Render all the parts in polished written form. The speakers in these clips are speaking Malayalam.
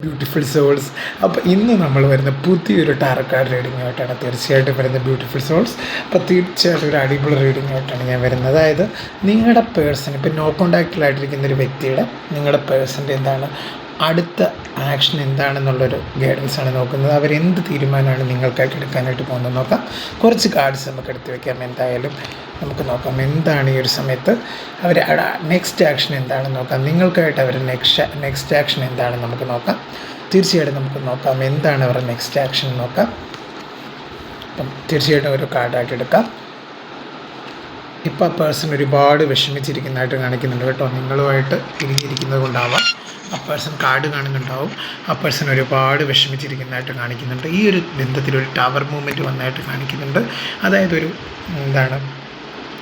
Beautiful souls. അപ്പോൾ ഇന്ന് നമ്മൾ വരുന്ന പുതിയൊരു ടാറോ കാർഡ് റീഡിംഗ് ആയിട്ടാണ് തീർച്ചയായിട്ടും വരുന്നത് ബ്യൂട്ടിഫുൾ സോൾസ്. അപ്പോൾ തീർച്ചയായിട്ടും ഒരു അടിപൊളി റീഡിംഗ് ആയിട്ടാണ് ഞാൻ വരുന്നത്. അതായത് നിങ്ങളുടെ പേഴ്സൺ ഇപ്പോൾ നോ കോണ്ടാക്റ്റിലായിട്ടിരിക്കുന്ന ഒരു വ്യക്തിയുടെ നിങ്ങളുടെ പേഴ്സൻ്റെ എന്താണ് അടുത്ത ആക്ഷൻ എന്താണെന്നുള്ളൊരു ഗൈഡൻസാണ് നോക്കുന്നത്. അവരെന്ത് തീരുമാനമാണ് നിങ്ങൾക്കായിട്ട് എടുക്കാനായിട്ട് പോകുന്നത് നോക്കാം. കുറച്ച് കാർഡ്സ് നമുക്ക് എടുത്ത് വയ്ക്കാം. എന്തായാലും നമുക്ക് നോക്കാം എന്താണ് ഈ ഒരു സമയത്ത് അവർ നെക്സ്റ്റ് ആക്ഷൻ എന്താണെന്ന് നോക്കാം. നിങ്ങൾക്കായിട്ട് അവർ നെക്സ്റ്റ് ആക്ഷൻ എന്താണെന്ന് നമുക്ക് നോക്കാം. തീർച്ചയായിട്ടും നമുക്ക് നോക്കാം എന്താണ് അവരുടെ നെക്സ്റ്റ് ആക്ഷൻ നോക്കാം. അപ്പം തീർച്ചയായിട്ടും ഒരു കാർഡായിട്ട് എടുക്കാം. ഇപ്പോൾ ആ പേഴ്സൺ ഒരുപാട് വിഷമിച്ചിരിക്കുന്നതായിട്ട് കാണിക്കുന്നുണ്ട് കേട്ടോ. നിങ്ങളുമായിട്ട് പിരിഞ്ഞിരിക്കുന്നത് കൊണ്ടാവാം ആ പേഴ്സൺ കാർഡ് കാണുന്നുണ്ടാവും. ആ പേഴ്സൺ ഒരുപാട് വിഷമിച്ചിരിക്കുന്നതായിട്ട് കാണിക്കുന്നുണ്ട്. ഈ ഒരു ബന്ധത്തിലൊരു ടവർ മൂവ്മെൻറ്റ് വന്നതായിട്ട് കാണിക്കുന്നുണ്ട്. അതായത്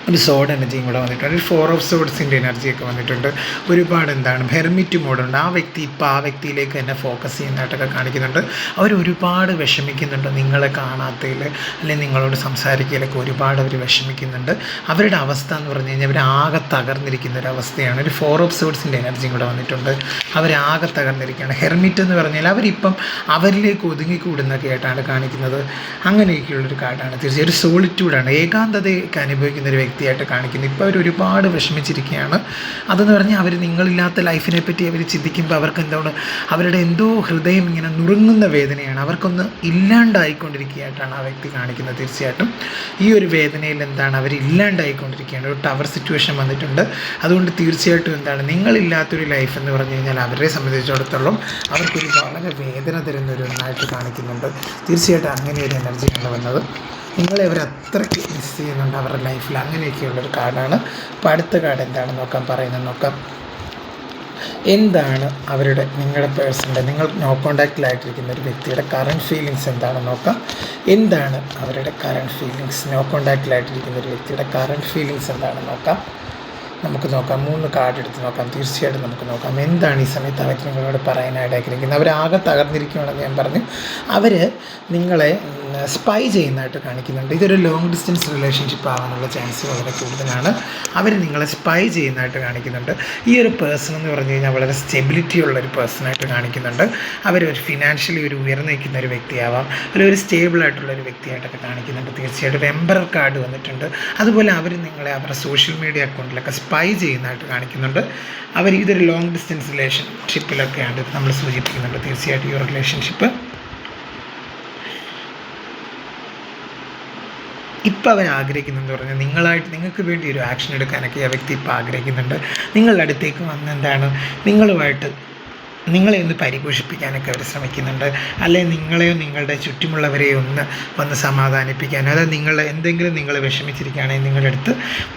ഒരു സോഡ് എനർജിയും കൂടെ വന്നിട്ടുണ്ട്. ഒരു 4 ഓഫ് സോഡ്സിൻ്റെ എനർജിയൊക്കെ വന്നിട്ടുണ്ട്. ഒരുപാട് ഹെർമിറ്റ് മോഡുണ്ട്. ആ വ്യക്തി ഇപ്പോൾ ആ വ്യക്തിയിലേക്ക് തന്നെ ഫോക്കസ് ചെയ്യുന്നതായിട്ടൊക്കെ കാണിക്കുന്നുണ്ട്. ഒരുപാട് വിഷമിക്കുന്നുണ്ട് നിങ്ങളെ കാണാത്തതിൽ, അല്ലെങ്കിൽ നിങ്ങളോട് സംസാരിക്കലൊക്കെ ഒരുപാട് അവർ വിഷമിക്കുന്നുണ്ട്. അവരുടെ അവസ്ഥ എന്ന് പറഞ്ഞു കഴിഞ്ഞാൽ അവരാകെ തകർന്നിരിക്കുന്ന ഒരു അവസ്ഥയാണ്. ഒരു 4 ഓഫ് സോഡ്സിൻ്റെ എനർജിയും കൂടെ വന്നിട്ടുണ്ട്. അവരാകെ തകർന്നിരിക്കുകയാണ്. ഹെർമിറ്റ് എന്ന് പറഞ്ഞാൽ അവരിപ്പം അവരിലേക്ക് ഒതുങ്ങിക്കൂടുന്നൊക്കെ ആയിട്ടാണ് കാണിക്കുന്നത്. അങ്ങനെയൊക്കെയുള്ളൊരു കാർഡാണ്. തീർച്ചയായും ഒരു സോളിറ്റ്യൂഡാണ്, ഏകാന്തതയൊക്കെ അനുഭവിക്കുന്ന ഒരു വ്യക്തിയായിട്ട് കാണിക്കുന്നത്. ഇപ്പോൾ അവർ ഒരുപാട് വിഷമിച്ചിരിക്കുകയാണ്. അതെന്ന് പറഞ്ഞാൽ അവർ നിങ്ങളില്ലാത്ത ലൈഫിനെ പറ്റി അവർ ചിന്തിക്കുമ്പോൾ അവർക്ക് അവരുടെ എന്തോ ഹൃദയം ഇങ്ങനെ നുറുങ്ങുന്ന വേദനയാണ്. അവർക്കൊന്ന് ഇല്ലാണ്ടായിക്കൊണ്ടിരിക്കുകയായിട്ടാണ് ആ വ്യക്തി കാണിക്കുന്നത്. തീർച്ചയായിട്ടും ഈ ഒരു വേദനയിൽ അവർ ഇല്ലാണ്ടായിക്കൊണ്ടിരിക്കുകയാണ്. ഒരു ടവർ സിറ്റുവേഷൻ വന്നിട്ടുണ്ട്. അതുകൊണ്ട് തീർച്ചയായിട്ടും നിങ്ങളില്ലാത്തൊരു ലൈഫ് എന്ന് പറഞ്ഞു കഴിഞ്ഞാൽ അവരെ സംബന്ധിച്ചിടത്തോളം അവർക്കൊരു വളരെ വേദന തരുന്ന ഒരു ഒന്നായിട്ട് കാണിക്കുന്നുണ്ട്. തീർച്ചയായിട്ടും അങ്ങനെ ഒരു എനർജിയാണ് വന്നത്. നിങ്ങളെ അവർ അത്രയ്ക്ക് മിസ് ചെയ്യുന്നുണ്ട് അവരുടെ ലൈഫിൽ. അങ്ങനെയൊക്കെയുള്ളൊരു കാർഡാണ്. അപ്പോൾ അടുത്ത കാർഡ് എന്താണെന്ന് നോക്കാം. എന്താണ് നിങ്ങളുടെ പേഴ്സൻ്റെ നിങ്ങൾ നോ കോണ്ടാക്റ്റിലായിട്ടിരിക്കുന്ന ഒരു വ്യക്തിയുടെ കറണ്ട് ഫീലിങ്സ് എന്താണെന്ന് നോക്കാം. എന്താണ് അവരുടെ കറണ്ട് ഫീലിങ്സ്? നോ കോണ്ടാക്റ്റിലായിട്ടിരിക്കുന്ന ഒരു വ്യക്തിയുടെ കറണ്ട് ഫീലിങ്സ് എന്താണെന്ന് നോക്കാം. നമുക്ക് നോക്കാം. 3 കാർഡ് എടുത്ത് നോക്കാം. തീർച്ചയായിട്ടും നമുക്ക് നോക്കാം എന്താണ് ഈ സമയത്ത് അവർ നിങ്ങളോട് പറയാനായിട്ട് ആഗ്രഹിക്കുന്നത്. അവരാകെ തകർന്നിരിക്കുകയാണെന്ന് ഞാൻ പറഞ്ഞു. അവർ നിങ്ങളെ സ്പൈ ചെയ്യുന്നതായിട്ട് കാണിക്കുന്നുണ്ട്. ഇതൊരു ലോങ് ഡിസ്റ്റൻസ് റിലേഷൻഷിപ്പ് ആവാനുള്ള ചാൻസ് വളരെ കൂടുതലാണ്. അവർ നിങ്ങളെ സ്പൈ ചെയ്യുന്നതായിട്ട് കാണിക്കുന്നുണ്ട്. ഈ ഒരു പേഴ്സൺ എന്ന് പറഞ്ഞു കഴിഞ്ഞാൽ വളരെ സ്റ്റെബിലിറ്റി ഉള്ളൊരു പേഴ്സണായിട്ട് കാണിക്കുന്നുണ്ട്. അവരൊരു ഫിനാൻഷ്യലി ഉയർന്നു നിൽക്കുന്ന ഒരു വ്യക്തിയാവാം, ഒരു സ്റ്റേബിളായിട്ടുള്ളൊരു വ്യക്തിയായിട്ടൊക്കെ കാണിക്കുന്നുണ്ട്. തീർച്ചയായിട്ടും ഒരു എംപറർ കാർഡ് വന്നിട്ടുണ്ട്. അതുപോലെ അവർ നിങ്ങളെ അവരുടെ സോഷ്യൽ മീഡിയ അക്കൗണ്ടിലൊക്കെ സ്പൈ ചെയ്യുന്നതായിട്ട് കാണിക്കുന്നുണ്ട്. ഇതൊരു ലോങ് ഡിസ്റ്റൻസ് റിലേഷൻഷിപ്പിലൊക്കെയാണ് നമ്മൾ സൂചിപ്പിക്കുന്നുണ്ട്. തീർച്ചയായിട്ടും ഈ ഒരു റിലേഷൻഷിപ്പ് ഇപ്പോൾ അവർ ആഗ്രഹിക്കുന്നതെന്ന് പറഞ്ഞാൽ നിങ്ങൾക്ക് വേണ്ടി ഒരു ആക്ഷൻ എടുക്കാനൊക്കെ ആ വ്യക്തി ഇപ്പോൾ ആഗ്രഹിക്കുന്നുണ്ട്. നിങ്ങളുടെ അടുത്തേക്ക് വന്ന് നിങ്ങളെ ഒന്ന് പരിപോഷിപ്പിക്കാനൊക്കെ അവർ ശ്രമിക്കുന്നുണ്ട്. അല്ലെങ്കിൽ നിങ്ങളെയോ നിങ്ങളുടെ ചുറ്റുമുള്ളവരെയോ വന്ന് സമാധാനിപ്പിക്കാൻ, അതായത് നിങ്ങൾ വിഷമിച്ചിരിക്കുകയാണെങ്കിൽ നിങ്ങളുടെ അടുത്ത്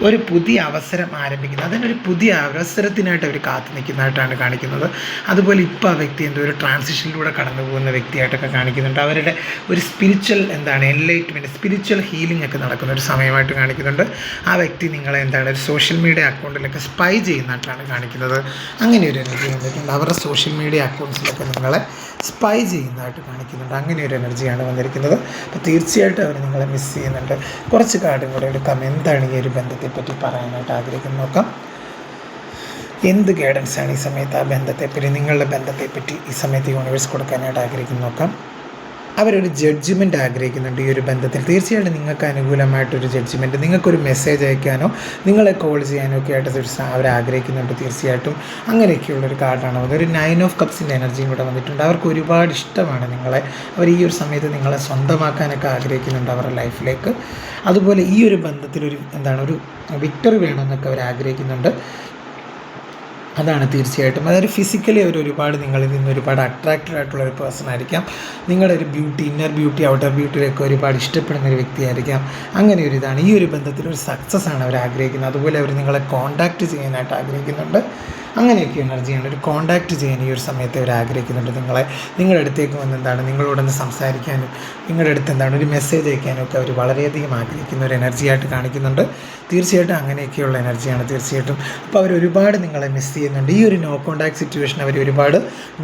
ഒരു പുതിയ അവസരം ആരംഭിക്കുന്നത്, അതിനൊരു പുതിയ അവസരത്തിനായിട്ട് അവർ കാത്തു നിൽക്കുന്നതായിട്ടാണ് കാണിക്കുന്നത്. അതുപോലെ ഇപ്പോൾ ആ വ്യക്തി ഒരു ട്രാൻസിഷനിലൂടെ കടന്നു പോകുന്ന വ്യക്തിയായിട്ടൊക്കെ കാണിക്കുന്നുണ്ട്. അവരുടെ ഒരു സ്പിരിച്വൽ എൻലൈറ്റ്മെൻറ്റ്, സ്പിരിച്വൽ ഹീലിംഗ് ഒക്കെ നടക്കുന്ന ഒരു സമയമായിട്ട് കാണിക്കുന്നുണ്ട്. ആ വ്യക്തി നിങ്ങളെ ഒരു സോഷ്യൽ മീഡിയ അക്കൗണ്ടിലൊക്കെ സ്പൈ ചെയ്യുന്നതായിട്ടാണ് കാണിക്കുന്നത്. അങ്ങനെ ഒരു എനർജി വന്നിട്ടുണ്ട്. അവരുടെ സോഷ്യൽ മീഡിയ അക്കൗണ്ട്സിലൊക്കെ നിങ്ങളെ സ്പൈ ചെയ്യുന്നതായിട്ട് കാണിക്കുന്നുണ്ട്. അങ്ങനെ ഒരു എനർജിയാണ് വന്നിരിക്കുന്നത്. അപ്പോൾ തീർച്ചയായിട്ടും അവർ നിങ്ങളെ മിസ് ചെയ്യുന്നുണ്ട്. കുറച്ച് കാർഡും കൂടെ എടുക്കാം. എന്താണ് ഈ ഒരു ബന്ധത്തെപ്പറ്റി പറയാനായിട്ട് ആഗ്രഹിക്കുന്നത് നോക്കാം. എന്ത് ഗൈഡൻസാണ് ഈ സമയത്ത് ആ ബന്ധത്തെപ്പറ്റി, നിങ്ങളുടെ ബന്ധത്തെപ്പറ്റി ഈ സമയത്ത് യൂണിവേഴ്സ് കൊടുക്കാനായിട്ട് ആഗ്രഹിക്കുന്നു നോക്കാം. അവരൊരു ജഡ്ജ്മെൻറ്റ് ആഗ്രഹിക്കുന്നുണ്ട് ഈ ഒരു ബന്ധത്തിൽ. തീർച്ചയായിട്ടും നിങ്ങൾക്ക് അനുകൂലമായിട്ടൊരു ജഡ്ജ്മെൻറ്റ്, നിങ്ങൾക്കൊരു മെസ്സേജ് അയക്കാനോ നിങ്ങളെ കോൾ ചെയ്യാനോ ഒക്കെ ആയിട്ട് അവർ ആഗ്രഹിക്കുന്നുണ്ട്. തീർച്ചയായിട്ടും അങ്ങനെയൊക്കെയുള്ളൊരു കാർഡാണ്. അതൊരു 9 ഓഫ് കപ്സിൻ്റെ എനർജിയും കൂടെ വന്നിട്ടുണ്ട്. അവർക്ക് ഒരുപാട് ഇഷ്ടമാണ് നിങ്ങളെ. അവർ ഈ ഒരു സമയത്ത് നിങ്ങളെ സ്വന്തമാക്കാനൊക്കെ ആഗ്രഹിക്കുന്നുണ്ട് അവരുടെ ലൈഫിലേക്ക്. അതുപോലെ ഈ ഒരു ബന്ധത്തിൽ ഒരു വിക്ടറി വേണമെന്നൊക്കെ അവർ ആഗ്രഹിക്കുന്നുണ്ട്. അതാണ് തീർച്ചയായിട്ടും. അതൊരു ഫിസിക്കലി ഒരുപാട് നിങ്ങളിൽ നിന്ന് ഒരുപാട് അട്രാക്റ്റഡ് ആയിട്ടുള്ള ഒരു പേഴ്സൺ ആയിരിക്കാം. നിങ്ങളുടെ ഒരു ബ്യൂട്ടി, ഇന്നർ ബ്യൂട്ടി, ഔട്ടർ ബ്യൂട്ടിയിലൊക്കെ ഒരുപാട് ഇഷ്ടപ്പെടുന്ന ഒരു വ്യക്തിയായിരിക്കാം. അങ്ങനെ ഒരു ഇതാണ്. ഈ ഒരു ബന്ധത്തിൽ ഒരു സക്സസ് ആണ് അവർ ആഗ്രഹിക്കുന്നത്. അതുപോലെ അവർ നിങ്ങളെ കോൺടാക്റ്റ് ചെയ്യാനായിട്ട് ആഗ്രഹിക്കുന്നുണ്ട്. അങ്ങനെയൊക്കെ എനർജിയാണ്. ഒരു കോൺടാക്റ്റ് ചെയ്യാൻ ഈ ഒരു സമയത്ത് അവർ ആഗ്രഹിക്കുന്നുണ്ട്. നിങ്ങളുടെ അടുത്തേക്ക് വന്ന് നിങ്ങളോടൊന്ന് സംസാരിക്കാനും നിങ്ങളുടെ അടുത്ത് ഒരു മെസ്സേജ് അയക്കാനും ഒക്കെ അവർ വളരെയധികം ആഗ്രഹിക്കുന്ന ഒരു എനർജിയായിട്ട് കാണിക്കുന്നുണ്ട്. തീർച്ചയായിട്ടും അങ്ങനെയൊക്കെയുള്ള എനർജിയാണ് തീർച്ചയായിട്ടും. അപ്പോൾ അവർ ഒരുപാട് നിങ്ങളെ മിസ് ചെയ്യുന്നുണ്ട്. ഈ ഒരു നോ കോൺടാക്ട് സിറ്റുവേഷൻ അവർ ഒരുപാട്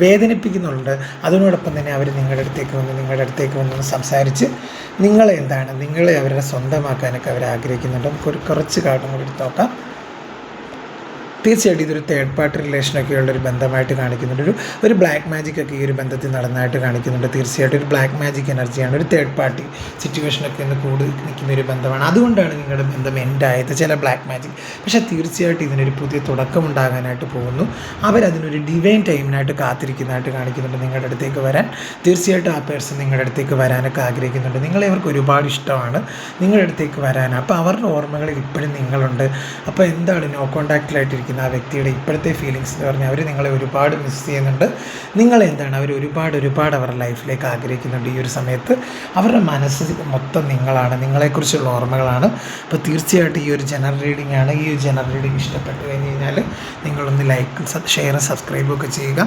വേദനിപ്പിക്കുന്നുണ്ട്. അതിനോടൊപ്പം തന്നെ അവർ നിങ്ങളുടെ അടുത്തേക്ക് വന്ന് സംസാരിച്ച് നിങ്ങളെ അവരുടെ സ്വന്തമാക്കാനൊക്കെ അവർ ആഗ്രഹിക്കുന്നുണ്ട്. നമുക്ക് കുറച്ച് കാർഡും കൂടി എടുത്ത് നോക്കാം. തീർച്ചയായിട്ടും ഇതൊരു തേർഡ് പാർട്ടി റിലേഷനൊക്കെ ഉള്ളൊരു ബന്ധമായിട്ട് കാണിക്കുന്നുണ്ട്. ഒരു ബ്ലാക്ക് മാജിക് ഒക്കെ ഈ ഒരു ബന്ധത്തിൽ നടന്നതായിട്ട് കാണിക്കുന്നുണ്ട്. തീർച്ചയായിട്ടും ഒരു ബ്ലാക്ക് മാജിക് എനർജിയാണ്, ഒരു തേർഡ് പാർട്ടി സിറ്റുവേഷനൊക്കെ ഒന്ന് കൂടി നിൽക്കുന്ന ഒരു ബന്ധമാണ്. അതുകൊണ്ടാണ് നിങ്ങളുടെ ബന്ധം എൻഡായത്, ചില ബ്ലാക്ക് മാജിക്. പക്ഷേ തീർച്ചയായിട്ടും ഇതിനൊരു പുതിയ തുടക്കമുണ്ടാകാനായിട്ട് പോകുന്നു. അവരതിനൊരു ഡിവൈൻ ടൈമിനായിട്ട് കാത്തിരിക്കുന്നതായിട്ട് കാണിക്കുന്നുണ്ട് നിങ്ങളുടെ അടുത്തേക്ക് വരാൻ. തീർച്ചയായിട്ടും ആ പേഴ്സൺ നിങ്ങളുടെ അടുത്തേക്ക് വരാനൊക്കെ ആഗ്രഹിക്കുന്നുണ്ട്. നിങ്ങളെ അവർക്ക് ഒരുപാട് ഇഷ്ടമാണ്, നിങ്ങളുടെ അടുത്തേക്ക് വരാൻ. അപ്പോൾ അവരുടെ ഓർമ്മകളിൽ ഇപ്പോഴും നിങ്ങളുണ്ട്. അപ്പോൾ എന്താണ് നോ കോൺടാക്റ്റിലായിട്ടിരിക്കുന്ന ആ വ്യക്തിയുടെ ഇപ്പോഴത്തെ ഫീലിങ്സ് എന്ന് പറഞ്ഞാൽ അവർ നിങ്ങളെ ഒരുപാട് മിസ് ചെയ്യുന്നുണ്ട്. നിങ്ങളെന്താണ് അവർ ഒരുപാട് അവരുടെ ലൈഫിലേക്ക് ആഗ്രഹിക്കുന്നുണ്ട്. ഈ ഒരു സമയത്ത് അവരുടെ മനസ്സ് മൊത്തം നിങ്ങളാണ്, നിങ്ങളെക്കുറിച്ചുള്ള ഓർമ്മകളാണ്. അപ്പോൾ തീർച്ചയായിട്ടും ഈ ഒരു ജനറൽ റീഡിംഗ് ആണ്. ഈ ഒരു ജനറൽ റീഡിംഗ് ഇഷ്ടപ്പെട്ട് കഴിഞ്ഞ് കഴിഞ്ഞാൽ നിങ്ങളൊന്ന് ലൈക്കും ഷെയറും സബ്സ്ക്രൈബും ഒക്കെ ചെയ്യുക.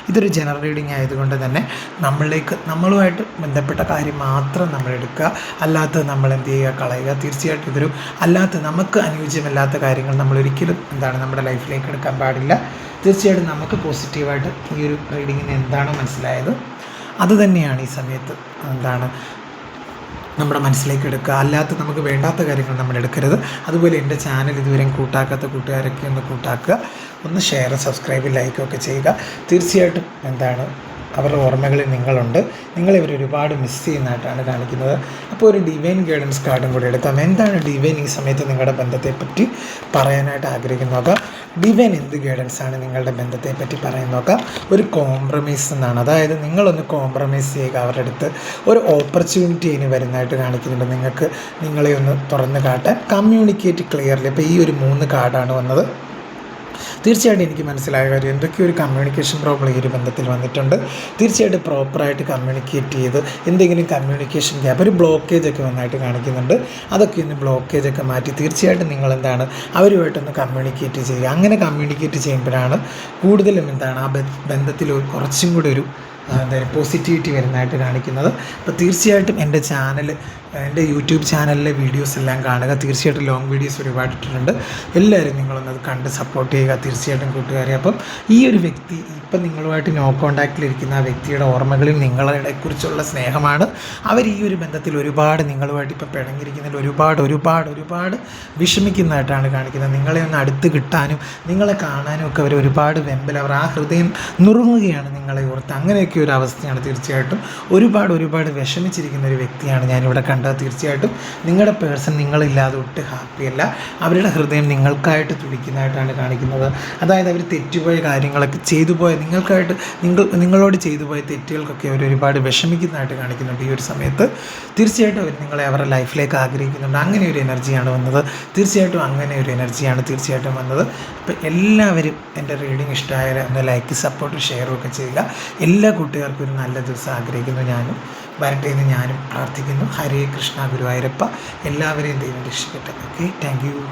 ഇതൊരു ജനറൽ റീഡിംഗ് ആയതുകൊണ്ട് തന്നെ നമ്മളുമായിട്ട് ബന്ധപ്പെട്ട കാര്യം മാത്രം നമ്മൾ എടുക്കുക, അല്ലാത്ത നമ്മൾ എന്ത് ചെയ്യുക, കളയുക. തീർച്ചയായിട്ടും ഇതൊരു അല്ലാത്ത നമുക്ക് അനുയോജ്യമല്ലാത്ത കാര്യങ്ങൾ നമ്മൾ ഒരിക്കലും നമ്മുടെ ലൈഫിലേക്ക് എടുക്കാൻ പാടില്ല. തീർച്ചയായിട്ടും നമുക്ക് പോസിറ്റീവായിട്ട് ഈ ഒരു റീഡിങ്ങിന് എന്താണോ മനസ്സിലായത് അത് തന്നെയാണ് ഈ സമയത്ത് നമ്മുടെ മനസ്സിലേക്ക് എടുക്കുക. അല്ലാത്ത നമുക്ക് വേണ്ടാത്ത കാര്യങ്ങൾ നമ്മൾ എടുക്കരുത്. അതുപോലെ എൻ്റെ ചാനൽ ഇതുവരെയും കൂട്ടാക്കാത്ത കൂട്ടുകാരൊക്കെ ഒന്ന് കൂട്ടാക്കുക, ഒന്ന് ഷെയർ സബ്സ്ക്രൈബ് ലൈക്കൊക്കെ ചെയ്യുക. തീർച്ചയായിട്ടും അവരുടെ ഓർമ്മകളിൽ നിങ്ങളുണ്ട്, നിങ്ങളിവർ ഒരുപാട് മിസ് ചെയ്യുന്നതായിട്ടാണ് കാണിക്കുന്നത്. അപ്പോൾ ഒരു ഡിവൈൻ ഗൈഡൻസ് കാർഡും കൂടി എടുക്കാം. എന്താണ് ഡിവൈൻ ഈ സമയത്ത് നിങ്ങളുടെ ബന്ധത്തെപ്പറ്റി പറയാനായിട്ട് ആഗ്രഹിക്കുന്നു നോക്കാം. ഡിവൈൻ എന്ത് ഗൈഡൻസാണ് നിങ്ങളുടെ ബന്ധത്തെപ്പറ്റി പറയാൻ നോക്കാം. ഒരു കോംപ്രമൈസ് എന്നാണ്, അതായത് നിങ്ങളൊന്ന് കോംപ്രമൈസ് ചെയ്യുക. അവരുടെ അടുത്ത് ഒരു ഓപ്പർച്യൂണിറ്റി അതിന് വരുന്നതായിട്ട് കാണിക്കുന്നുണ്ട്. നിങ്ങൾക്ക് നിങ്ങളെ ഒന്ന് തുറന്ന് കാട്ടാൻ. Communicate clearly. ഇപ്പോൾ ഈ ഒരു 3 കാർഡാണ് വന്നത്. തീർച്ചയായിട്ടും എനിക്ക് മനസ്സിലായ കാര്യം എന്തൊക്കെയോ ഒരു കമ്മ്യൂണിക്കേഷൻ പ്രോബ്ലം ഈ ഒരു ബന്ധത്തിൽ വന്നിട്ടുണ്ട്. തീർച്ചയായിട്ടും പ്രോപ്പറായിട്ട് കമ്മ്യൂണിക്കേറ്റ് ചെയ്ത് എന്തെങ്കിലും കമ്മ്യൂണിക്കേഷൻ ഗ്യാപ്പ്, ഒരു ബ്ലോക്കേജ് ഒക്കെ വന്നായിട്ട് കാണിക്കുന്നുണ്ട്. അതൊക്കെ ഒന്ന് ബ്ലോക്കേജൊക്കെ മാറ്റി തീർച്ചയായിട്ടും നിങ്ങൾ അവരുമായിട്ടൊന്ന് കമ്മ്യൂണിക്കേറ്റ് ചെയ്യുക. അങ്ങനെ കമ്മ്യൂണിക്കേറ്റ് ചെയ്യുമ്പോഴാണ് കൂടുതലും ആ ബന്ധത്തിൽ കുറച്ചും കൂടി ഒരു പോസിറ്റിവിറ്റി വരുന്നതായിട്ട് കാണിക്കുന്നത്. അപ്പോൾ തീർച്ചയായിട്ടും എൻ്റെ യൂട്യൂബ് ചാനലിലെ വീഡിയോസ് എല്ലാം കാണുക. തീർച്ചയായിട്ടും ലോങ് വീഡിയോസ് ഒരുപാട് ഇട്ടിട്ടുണ്ട്. എല്ലാവരും നിങ്ങളൊന്നത് കണ്ട് സപ്പോർട്ട് ചെയ്യുക തീർച്ചയായിട്ടും കൂട്ടുകാരെ. അപ്പം ഈ ഒരു വ്യക്തി ഇപ്പം നിങ്ങളുമായിട്ട് നോ കോൺടാക്റ്റിലിരിക്കുന്ന ആ വ്യക്തിയുടെ ഓർമ്മകളിൽ നിങ്ങളെക്കുറിച്ചുള്ള സ്നേഹമാണ്. അവർ ഈ ഒരു ബന്ധത്തിൽ ഒരുപാട് നിങ്ങളുമായിട്ട് ഇപ്പം പിണങ്ങിയിരിക്കുന്നതിൽ ഒരുപാട് വിഷമിക്കുന്നതായിട്ടാണ് കാണിക്കുന്നത്. നിങ്ങളെ ഒന്ന് അടുത്ത് കിട്ടാനും നിങ്ങളെ കാണാനും ഒക്കെ അവർ ഒരുപാട് അവർ ആ ഹൃദയം നുറുങ്ങുകയാണ് നിങ്ങളെ ഓർത്ത്. അങ്ങനെയൊക്കെ ഒരു അവസ്ഥയാണ്. തീർച്ചയായിട്ടും ഒരുപാട് വിഷമിച്ചിരിക്കുന്ന ഒരു വ്യക്തിയാണ് ഞാനിവിടെ കണ്ടത്. തീർച്ചയായിട്ടും നിങ്ങളുടെ പേഴ്സൺ നിങ്ങളില്ലാതെ ഒട്ട് ഹാപ്പിയല്ല. അവരുടെ ഹൃദയം നിങ്ങൾക്കായിട്ട് തുടിക്കുന്നതായിട്ടാണ് കാണിക്കുന്നത്. അതായത് അവർ തെറ്റുപോയ കാര്യങ്ങളൊക്കെ നിങ്ങളോട് ചെയ്തു പോയ തെറ്റുകൾക്കൊക്കെ അവർ ഒരുപാട് വിഷമിക്കുന്നതായിട്ട് കാണിക്കുന്നുണ്ട് ഈ ഒരു സമയത്ത്. തീർച്ചയായിട്ടും അവർ നിങ്ങളെ അവരുടെ ലൈഫിലേക്ക് ആഗ്രഹിക്കുന്നുണ്ട്. അങ്ങനെ ഒരു എനർജിയാണ് വന്നത്. തീർച്ചയായിട്ടും വന്നത്. അപ്പോൾ എല്ലാവരും എൻ്റെ റീഡിങ് ഇഷ്ടമായാൽ ഒന്ന് ലൈക്ക് സപ്പോർട്ട് ഷെയറും ഒക്കെ ചെയ്യുക. എല്ലാ കൂട്ടുകാർക്കും ഒരു നല്ല ദിവസം ആഗ്രഹിക്കുന്നു. ഞാനും വരട്ടെ എന്ന് ഞാനും പ്രാർത്ഥിക്കുന്നു. ഹരേ കൃഷ്ണ ഗുരുവായൂരപ്പ. എല്ലാവരെയും ദൈവം രക്ഷിക്കട്ടെ. Okay, thank you.